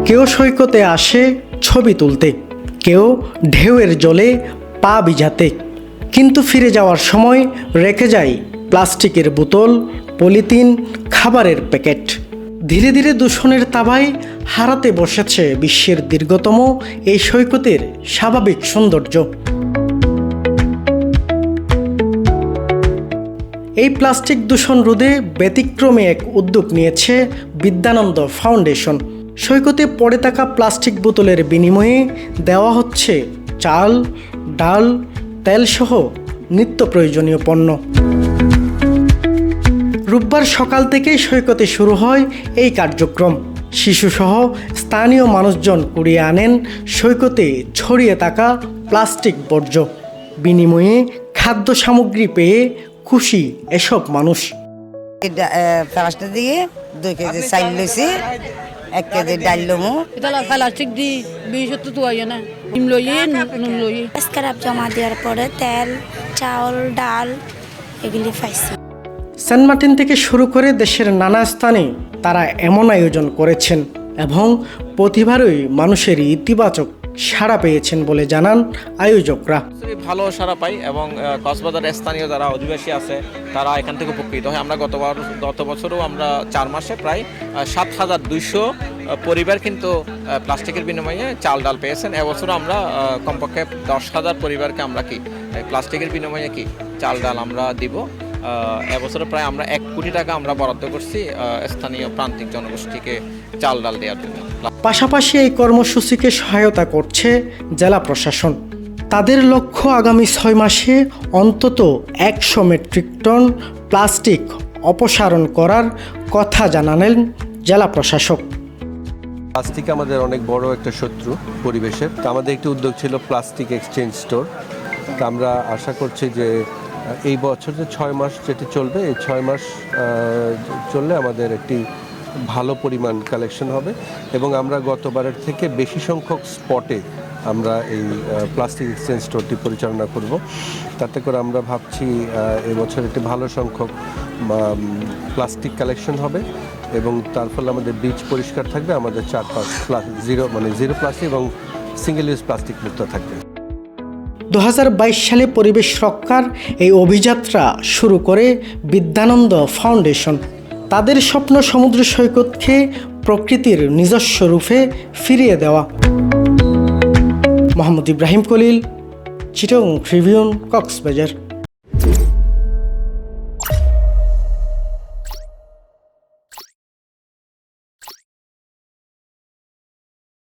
কেউ সৈকতে আসে ছবি তুলতে, কেউ ঢেউয়ের জলে পা ভিজাতে, কিন্তু ফিরে যাওয়ার সময় রেখে যায় প্লাস্টিকের বোতল, পলিথিন, খাবারের প্যাকেট। ধীরে ধীরে দূষণের তাবায় হারাতে বসেছে বিশ্বের দীর্ঘতম এই সৈকতের স্বাভাবিক সৌন্দর্য। এই প্লাস্টিক দূষণ রোধে ব্যতিক্রমে এক উদ্যোগ নিয়েছে বিদ্যানন্দ ফাউন্ডেশন। সৈকতে পড়ে থাকা প্লাস্টিক বোতলের বিনিময়ে দেওয়া হচ্ছে চাল, ডাল, তেলসহ নিত্য প্রয়োজনীয় পণ্য। রোববার সকাল থেকেই সৈকতে শুরু হয় এই কার্যক্রম। শিশুসহ স্থানীয় মানুষজন কুড়িয়ে আনেন সৈকতে ছড়িয়ে থাকা প্লাস্টিক বর্জ্য। বিনিময়ে খাদ্য সামগ্রী পেয়ে খুশি এসব মানুষ। প্লাস্টিক দিয়ে 2 কেজি চাল লইছি, 1 কেজি ডাল লমু। এটা প্লাস্টিক দি 20 তো আইয়া না ডিম লইয়ে নুন লইয়ে স্ক্র্যাপ জমা দেওয়ার পরে তেল, চাউল, ডাল এগুলি পাইছি। সেন্ট মার্টিন থেকে শুরু করে দেশের নানা স্থানে তারা এমন আয়োজন করেছেন এবং প্রতিবারই মানুষের ইতিবাচক সাড়া পেয়েছেন বলে জানান আয়োজকরা। ভালো সাড়া পাই এবং কক্সবাজারের স্থানীয় যারা অধিবাসী আছে তারা এখান থেকে উপকৃত হয়। আমরা গত বছরও আমরা 4 মাসে প্রায় 7200 পরিবার কিন্তু প্লাস্টিকের বিনিময়ে চাল ডাল পেয়েছেন। এবছরও আমরা কমপক্ষে 10,000 পরিবারকে আমরা প্লাস্টিকের বিনিময়ে চাল ডাল আমরা দিব। এবছরে প্রায় আমরা 1 কোটি টাকা আমরা বরাদ্দ করছি স্থানীয় প্রান্তিক জনগোষ্ঠীকে চাল ডাল দেওয়ার জন্য। পাশাপাশি এই কর্মসূচিকে সহায়তা করছে জেলা প্রশাসন। তাদের লক্ষ্য আগামী 6 মাসে অন্তত 100 মেট্রিক টন প্লাস্টিক অপসারণ করার কথা জানালেন জেলা প্রশাসক। প্লাস্টিক আমাদের অনেক বড় একটা শত্রু পরিবেশের। তো আমাদের একটি উদ্যোগ ছিল প্লাস্টিক এক্সচেঞ্জ স্টোর। তো আমরা আশা করছি যে এই বছর যে 6 মাস যেটি চলবে, এই 6 মাস চললে আমাদের একটি ভালো পরিমাণ কালেকশন হবে এবং আমরা গতবারের থেকে বেশি সংখ্যক স্পটে আমরা এই প্লাস্টিক এক্সচেঞ্জ স্টোরটি পরিচালনা করব। তাতে করে আমরা ভাবছি এবছর একটি ভালো সংখ্যক প্লাস্টিক কালেকশন হবে এবং তার ফলে আমাদের বিচ পরিষ্কার থাকবে, আমাদের চারপাশ জিরো প্লাস্টিক এবং সিঙ্গেল ইউজ প্লাস্টিক মুক্ত থাকবে। 2022 সালে পরিবেশ রক্ষার এই অভিযাত্রা শুরু করে বিদ্যানন্দ ফাউন্ডেশন। তাদের স্বপ্ন সমুদ্র সৈকতকে প্রকৃতির নিজস্ব রূপে ফিরিয়ে দেওয়া। মোহাম্মদ ইব্রাহিম কলিল, চিটাগং ট্রিবিউন, কক্সবাজার।